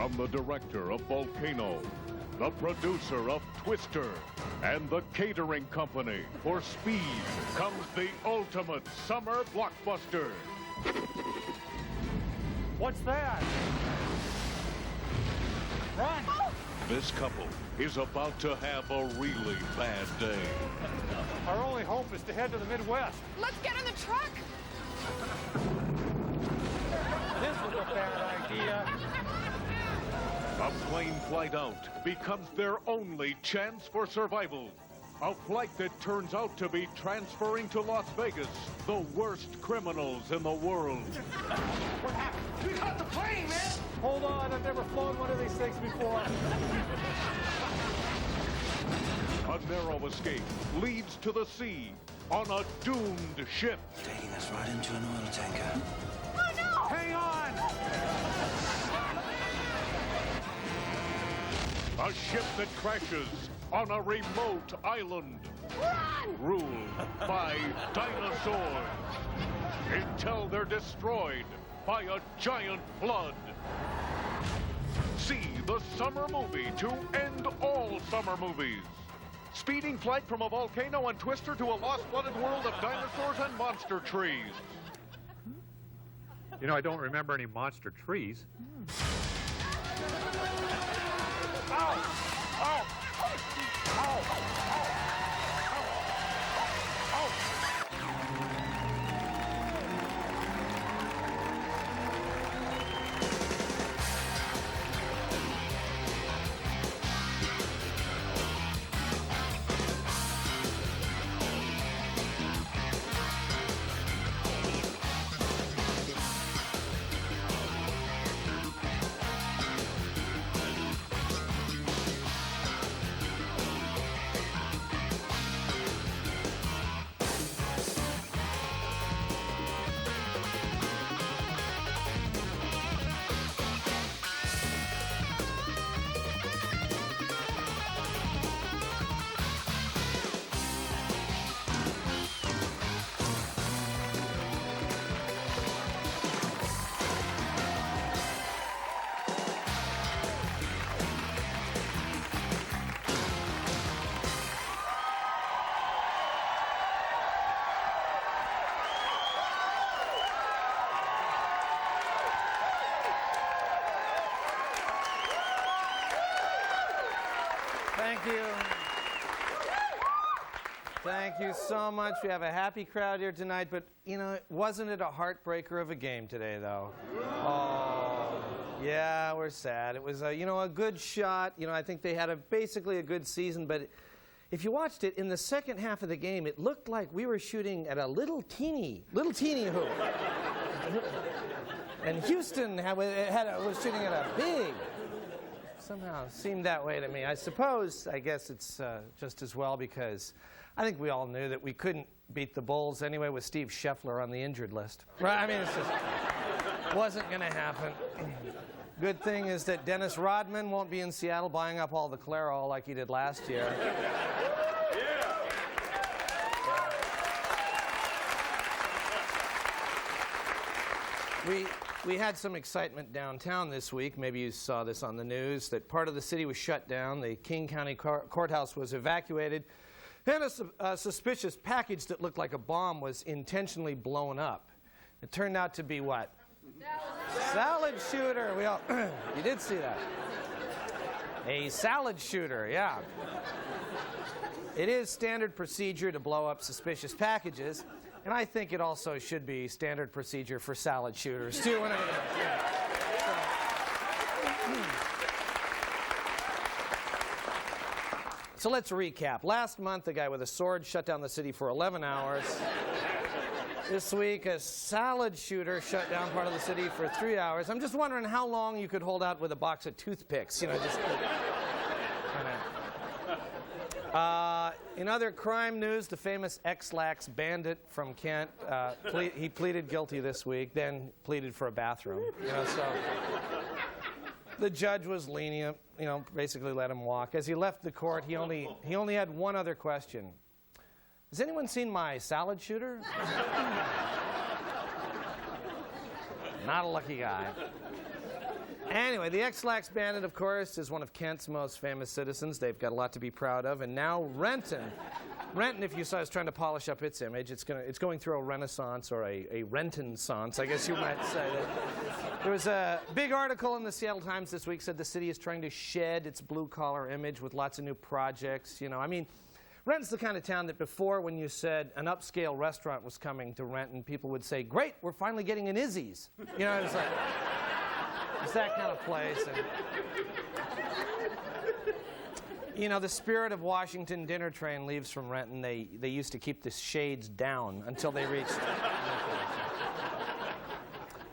From the director of Volcano, the producer of Twister, and the catering company for Speed comes the ultimate summer blockbuster. What's that? Run! This couple is about to have a really bad day. Our only hope is to head to the Midwest. Let's get in the truck. This was a bad idea. A plane flight out becomes their only chance for survival. A flight that turns out to be transferring to Las Vegas the worst criminals in the world. What happened? We caught the plane, man! Hold on, I've never flown one of these things before. A narrow escape leads to the sea on a doomed ship. Taking us right into an oil tanker. Oh, no! Hang on! A ship that crashes on a remote island. Run! Ruled by dinosaurs. Until they're destroyed by a giant flood. See the summer movie to end all summer movies. Speeding flight from a volcano and Twister to a lost flooded world of dinosaurs and monster trees. You know, I don't remember any monster trees. Ow! Ow! Ow! Thank you. Thank you so much. We have a happy crowd here tonight, but, you know, wasn't it a heartbreaker of a game today, though? Oh, yeah, we're sad. It was, you know, a good shot. You know, I think they had basically a good season, but if you watched it, in the second half of the game, it looked like we were shooting at a little teeny hoop. And Houston was shooting at a big. Somehow seemed that way to me. I guess it's just as well because I think we all knew that we couldn't beat the Bulls anyway with Steve Scheffler on the injured list. Right? I mean, it just wasn't going to happen. Good thing is that Dennis Rodman won't be in Seattle buying up all the Clairol like he did last year. We had some excitement downtown this week. Maybe you saw this on the news, that part of the city was shut down. The King County Courthouse was evacuated. And a suspicious package that looked like a bomb was intentionally blown up. It turned out to be what? Salad shooter. We all, you did see that. A salad shooter, yeah. It is standard procedure to blow up suspicious packages. And I think it also should be standard procedure for salad shooters, too. So let's recap. Last month, a guy with a sword shut down the city for 11 hours. This week, a salad shooter shut down part of the city for 3 hours. I'm just wondering how long you could hold out with a box of toothpicks, you know, just in other crime news, the famous Ex-Lax bandit from Kent, he pleaded guilty this week, then pleaded for a bathroom. You know, so the judge was lenient, you know, basically let him walk. As he left the court, he only had one other question. Has anyone seen my salad shooter? Not a lucky guy. Anyway, the Ex-Lax Bandit, of course, is one of Kent's most famous citizens. They've got a lot to be proud of. And now Renton. Renton, if you saw, is trying to polish up its image. It's going through a renaissance, or a Renton-sance, I guess you might say. There was a big article in the Seattle Times this week said the city is trying to shed its blue-collar image with lots of new projects. You know, I mean, Renton's the kind of town that before, when you said an upscale restaurant was coming to Renton, people would say, great, we're finally getting an Izzy's. You know, it's like, it's that kind of place. And, you know, the Spirit of Washington dinner train leaves from Renton. They used to keep the shades down until they reached.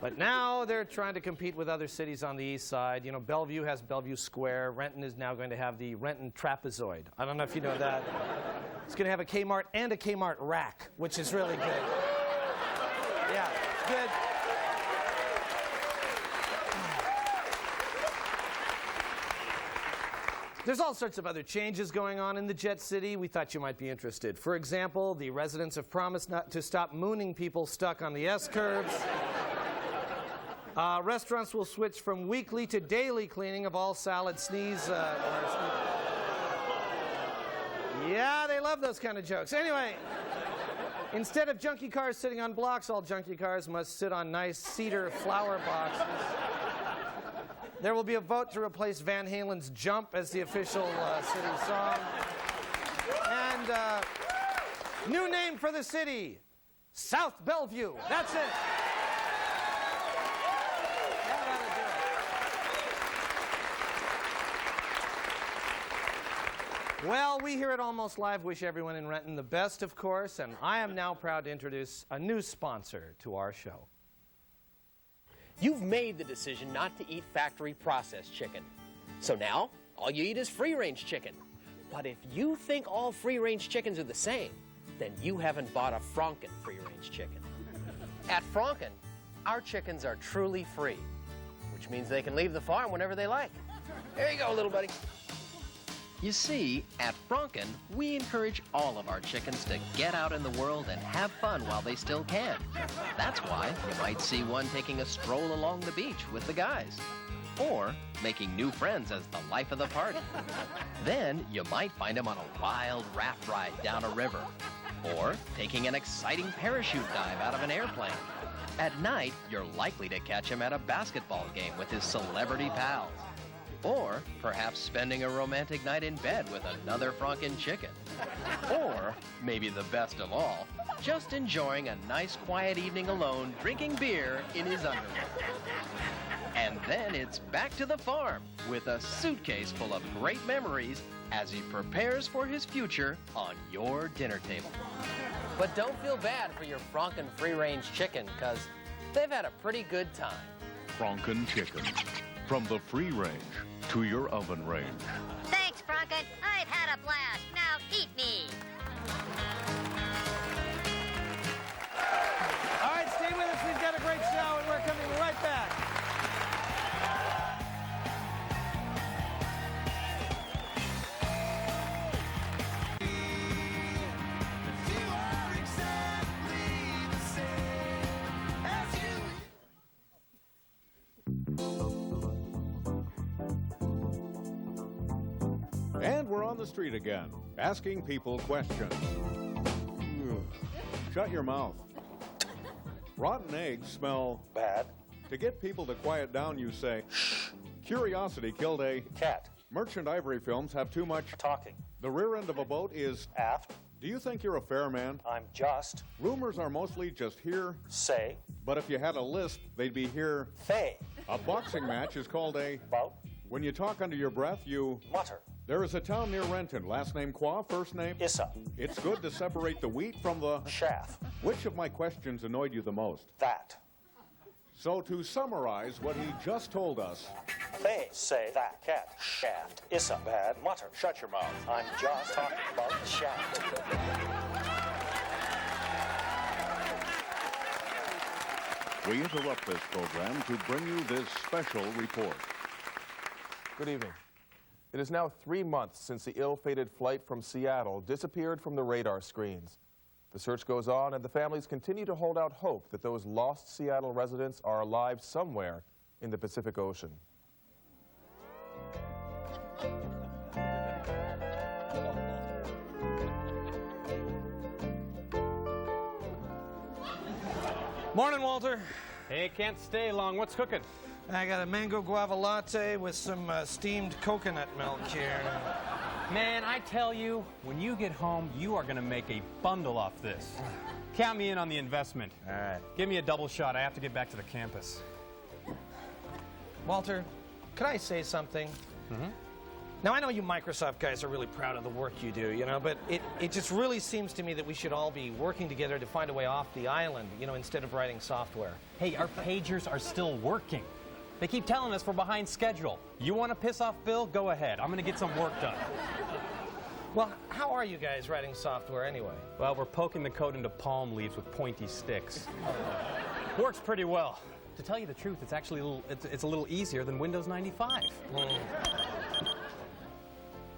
But now they're trying to compete with other cities on the east side. You know, Bellevue has Bellevue Square. Renton is now going to have the Renton Trapezoid. I don't know if you know that. It's going to have a Kmart and a Kmart rack, which is really good. Yeah, good. There's all sorts of other changes going on in the Jet City. We thought you might be interested. For example, the residents have promised not to stop mooning people stuck on the S-curves. Restaurants will switch from weekly to daily cleaning of all salad sneeze. Yeah, they love those kind of jokes. Anyway, instead of junkie cars sitting on blocks, all junkie cars must sit on nice cedar flower boxes. There will be a vote to replace Van Halen's Jump as the official city song. And new name for the city, South Bellevue. That's it. That ought to do it. Well, we here at Almost Live wish everyone in Renton the best, of course, and I am now proud to introduce a new sponsor to our show. You've made the decision not to eat factory processed chicken. So now, all you eat is free-range chicken. But if you think all free-range chickens are the same, then you haven't bought a Franken free-range chicken. At Franken, our chickens are truly free, which means they can leave the farm whenever they like. There you go, little buddy. You see, at Franken, we encourage all of our chickens to get out in the world and have fun while they still can. That's why you might see one taking a stroll along the beach with the guys, or making new friends as the life of the party. Then you might find him on a wild raft ride down a river, or taking an exciting parachute dive out of an airplane. At night, you're likely to catch him at a basketball game with his celebrity pals. Or perhaps spending a romantic night in bed with another Franken chicken. Or, maybe the best of all, just enjoying a nice quiet evening alone drinking beer in his underwear. And then it's back to the farm with a suitcase full of great memories as he prepares for his future on your dinner table. But don't feel bad for your Franken free-range chicken, because they've had a pretty good time. Franken chicken. From the free range to your oven range. Thanks, Franken. I've had a blast. Now eat me. All right, stay with us. We've got a great show, and we're coming right back. And we're on the street again, asking people questions. Shut your mouth. Rotten eggs smell Bad. To get people to quiet down, you say, curiosity killed a Cat. Merchant Ivory films have too much. Talking. The rear end of a boat is. Aft. Do you think you're a fair man? I'm just. Rumors are mostly just here, Say. but if you had a lisp, they'd be here. Thay. A boxing match is called a. About. When you talk under your breath, you. Mutter. There is a town near Renton, last name Qua, first name. Issa. It's good to separate the wheat from the. Shaft. Which of my questions annoyed you the most? That. So to summarize what he just told us, Thay. Say that. Cat. Shaft. Issa. Bad. Mutter. Shut your mouth. I'm just talking about the shaft. we interrupt this program to bring you this special report. Good evening. It is now 3 months since the ill-fated flight from Seattle disappeared from the radar screens. The search goes on, and the families continue to hold out hope that those lost Seattle residents are alive somewhere in the Pacific Ocean. Morning, Walter. Hey, can't stay long. What's cooking? I got a mango guava latte with some steamed coconut milk here. Man, I tell you, when you get home, you are going to make a bundle off this. Count me in on the investment. All right. Give me a double shot. I have to get back to the campus. Walter, could I say something? Mm-hmm. Now, I know you Microsoft guys are really proud of the work you do, you know, but it just really seems to me that we should all be working together to find a way off the island, you know, instead of writing software. Hey, our pagers are still working. They keep telling us we're behind schedule. You want to piss off Bill? Go ahead. I'm going to get some work done. Well, how are you guys writing software anyway? Well, we're poking the code into palm leaves with pointy sticks. Works pretty well. To tell you the truth, it's actually a little easier than Windows 95.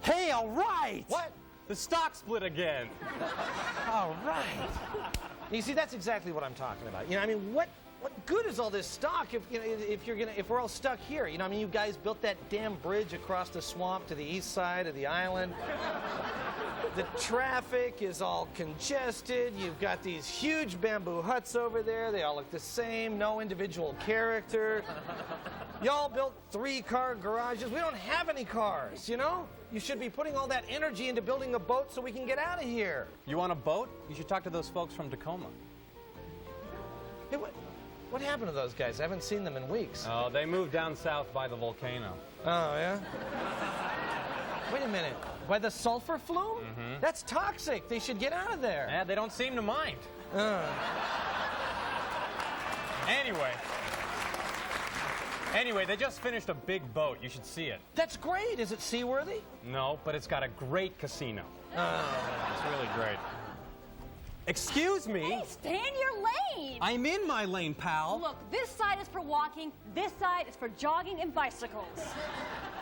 Hey, all right! What? The stock split again. All right. You see, that's exactly what I'm talking about. You know, I mean, what good is all this stock if we're all stuck here? You know, I mean, you guys built that damn bridge across the swamp to the east side of the island. The traffic is all congested. You've got these huge bamboo huts over there. They all look the same, no individual character. Y'all built 3-car garages. We don't have any cars, you know? You should be putting all that energy into building a boat so we can get out of here. You want a boat? You should talk to those folks from Tacoma. Hey, what happened to those guys? I haven't seen them in weeks. Oh, they moved down south by the volcano. Oh, yeah? Wait a minute. By the sulfur flume? Mm-hmm. That's toxic. They should get out of there. Yeah, they don't seem to mind. Anyway, they just finished a big boat. You should see it. That's great. Is it seaworthy? No, but it's got a great casino. It's really great. Excuse me? Hey, stay in your lane! I'm in my lane, pal. Look, this side is for walking, this side is for jogging and bicycles.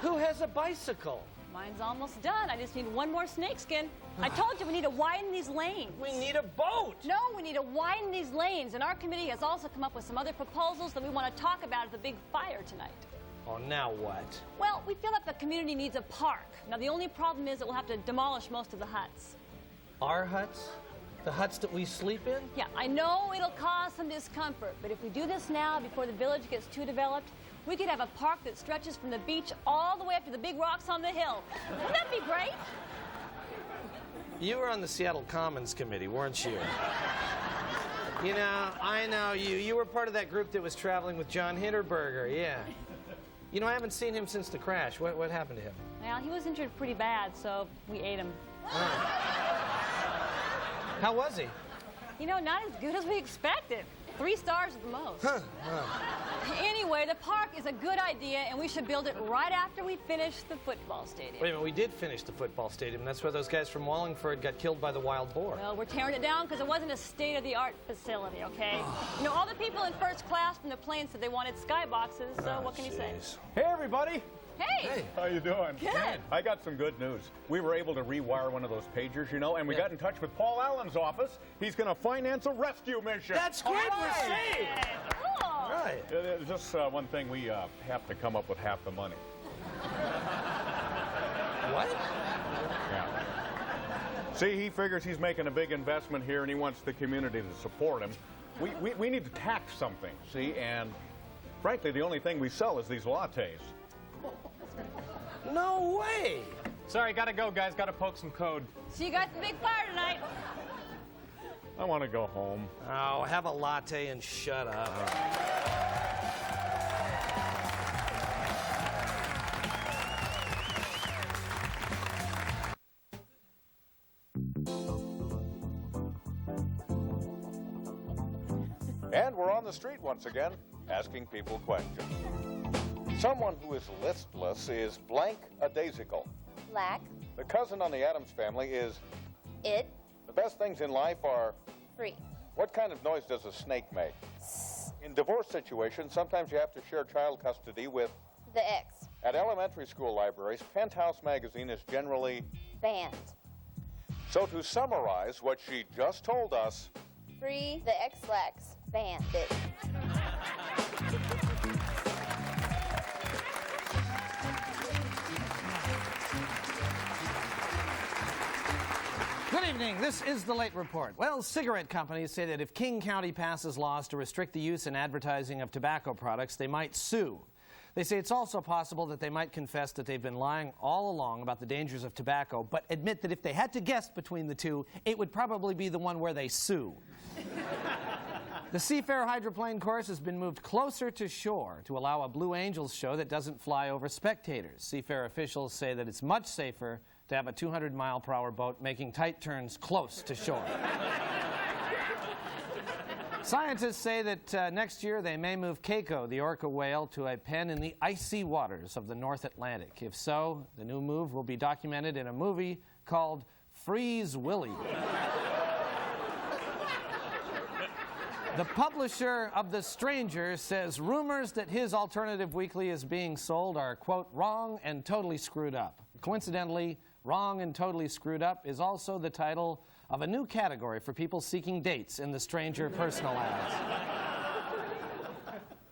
Who has a bicycle? Mine's almost done. I just need one more snakeskin. I told you we need to widen these lanes. We need a boat. No, we need to widen these lanes. And our committee has also come up with some other proposals that we want to talk about at the big fire tonight. Oh, now what? Well, we feel like the community needs a park. Now, the only problem is that we'll have to demolish most of the huts. Our huts? The huts that we sleep in? Yeah, I know it'll cause some discomfort, but if we do this now before the village gets too developed, we could have a park that stretches from the beach all the way up to the big rocks on the hill. Wouldn't that be great? You were on the Seattle Commons Committee, weren't you? You know, I know you. You were part of that group that was traveling with John Hinterberger, yeah. You know, I haven't seen him since the crash. What happened to him? Well, he was injured pretty bad, so we ate him. How was he? You know, not as good as we expected. 3 stars at the most. Anyway, the park is a good idea, and we should build it right after we finish the football stadium. Wait a minute, we did finish the football stadium. That's where those guys from Wallingford got killed by the wild boar. Well, we're tearing it down because it wasn't a state-of-the-art facility, okay? You know, all the people in first class from the plane said they wanted skyboxes, so what can you say? Hey, everybody. Hey! How you doing? Good. I got some good news. We were able to rewire one of those pagers, you know, and we got in touch with Paul Allen's office. He's going to finance a rescue mission. That's great. We're saved. Cool. Right. There's just one thing. We have to come up with half the money. What? Yeah. See, he figures he's making a big investment here, and he wants the community to support him. We need to tax something, see, and frankly, the only thing we sell is these lattes. No way! Sorry, gotta go, guys. Gotta poke some code. See you guys at the big fire tonight. I want to go home. Oh, have a latte and shut up. And we're on the street once again, asking people questions. Someone who is listless is blank a daisical. Black. The cousin on the Addams family is It. the best things in life are Free. what kind of noise does a snake make? In divorce situations, sometimes you have to share child custody with The X. at elementary school libraries, Penthouse magazine is generally Banned. so to summarize what she just told us, Free. The X slacks. Banned. It. Good evening. This is the Late Report. Well, cigarette companies say that if King County passes laws to restrict the use and advertising of tobacco products, they might sue. They say it's also possible that they might confess that they've been lying all along about the dangers of tobacco, but admit that if they had to guess between the two, it would probably be the one where they sue. The Seafair hydroplane course has been moved closer to shore to allow a Blue Angels show that doesn't fly over spectators. Seafair officials say that it's much safer to have a 200-mile-per-hour boat making tight turns close to shore. Scientists say that next year they may move Keiko, the orca whale, to a pen in the icy waters of the North Atlantic. If so, the new move will be documented in a movie called Freeze Willy. The publisher of The Stranger says rumors that his alternative weekly is being sold are, quote, wrong and totally screwed up. Coincidentally, Wrong and Totally Screwed Up is also the title of a new category for people seeking dates in the Stranger personal ads.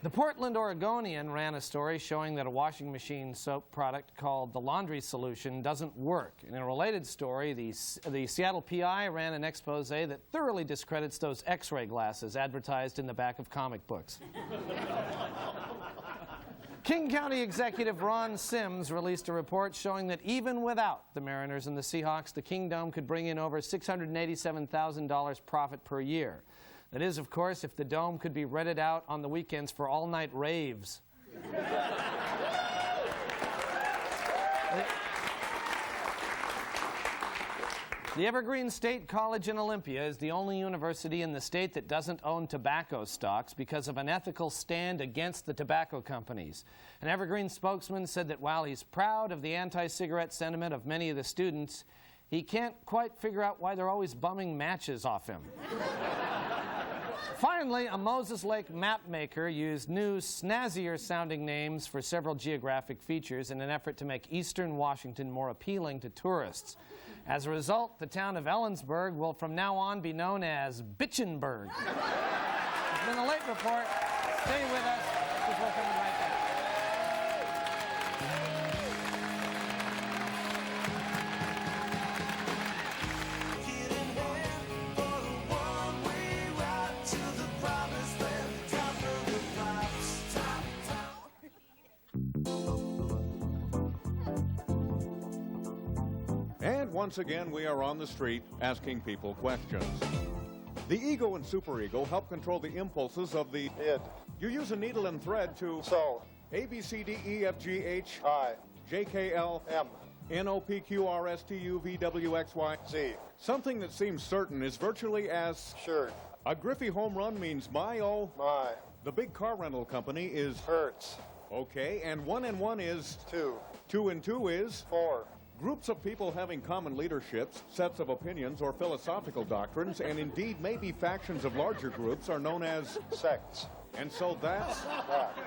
The Portland Oregonian ran a story showing that a washing machine soap product called the Laundry Solution doesn't work. In a related story, the Seattle PI ran an expose that thoroughly discredits those X-ray glasses advertised in the back of comic books. King County Executive Ron Sims released a report showing that even without the Mariners and the Seahawks, the Kingdome could bring in over $687,000 profit per year. That is, of course, if the Dome could be rented out on the weekends for all-night raves. The Evergreen State College in Olympia is the only university in the state that doesn't own tobacco stocks because of an ethical stand against the tobacco companies. An Evergreen spokesman said that while he's proud of the anti-cigarette sentiment of many of the students, he can't quite figure out why they're always bumming matches off him. Finally, a Moses Lake map maker used new, snazzier-sounding names for several geographic features in an effort to make eastern Washington more appealing to tourists. As a result, the town of Ellensburg will from now on be known as Bitchenburg. It's been the Late Report. Stay with us, because we're coming right back. And once again, we are on the street asking people questions. The ego and superego help control the impulses of the id. You use a needle and thread to So A, B, C, D, E, F, G, H, I J, K, L, M N, O, P, Q, R, S, T, U, V, W, X, Y, Z. Something that seems certain is virtually as Sure. a Griffey home run means my. The big car rental company is Hertz. Okay, and 1 and 1 is 2. 2 and 2 is 4. Groups of people having common leaderships, sets of opinions, or philosophical doctrines, and indeed maybe factions of larger groups are known as sects. And so that's that.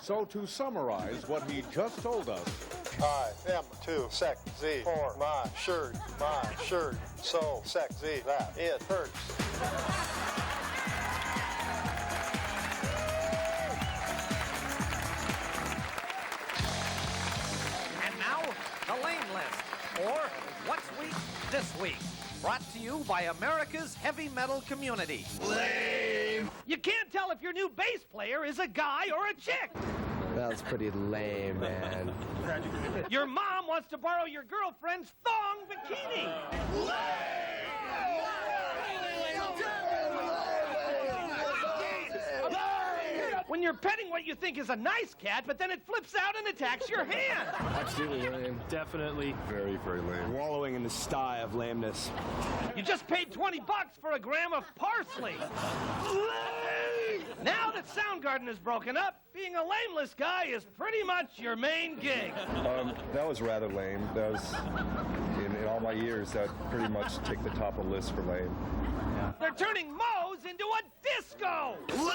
So to summarize what he just told us, I am 2 sect Z 4 my shirt so sect Z that it hurts. The Lame List, or What's Weak This Week, brought to you by America's heavy metal community. Lame! You can't tell if your new bass player is a guy or a chick. That's pretty lame, man. Your mom wants to borrow your girlfriend's thong bikini. When you're petting what you think is a nice cat, but then it flips out and attacks your hand. Absolutely lame. Definitely very, very lame. Wallowing in the sty of lameness. You just paid $20 for a gram of parsley. Now that Soundgarden is broken up, being a lameless guy is pretty much your main gig. That was rather lame. That was, in all my years, that pretty much take the top of the list for lame. They're turning Moe's into a disco. Lame!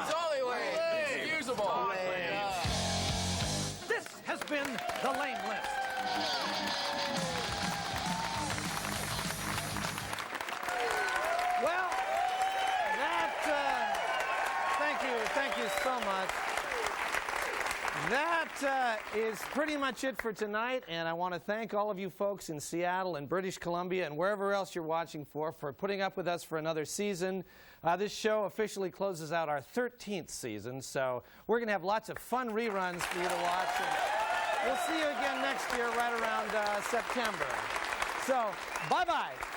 Totally lame. Inexcusable. Lame. This has been the Lame List. Well, thank you so much. That That is pretty much it for tonight, and I want to thank all of you folks in Seattle and British Columbia and wherever else you're watching for putting up with us for another season. This show officially closes out our 13th season, so we're going to have lots of fun reruns for you to watch. And we'll see you again next year right around September. So, bye-bye.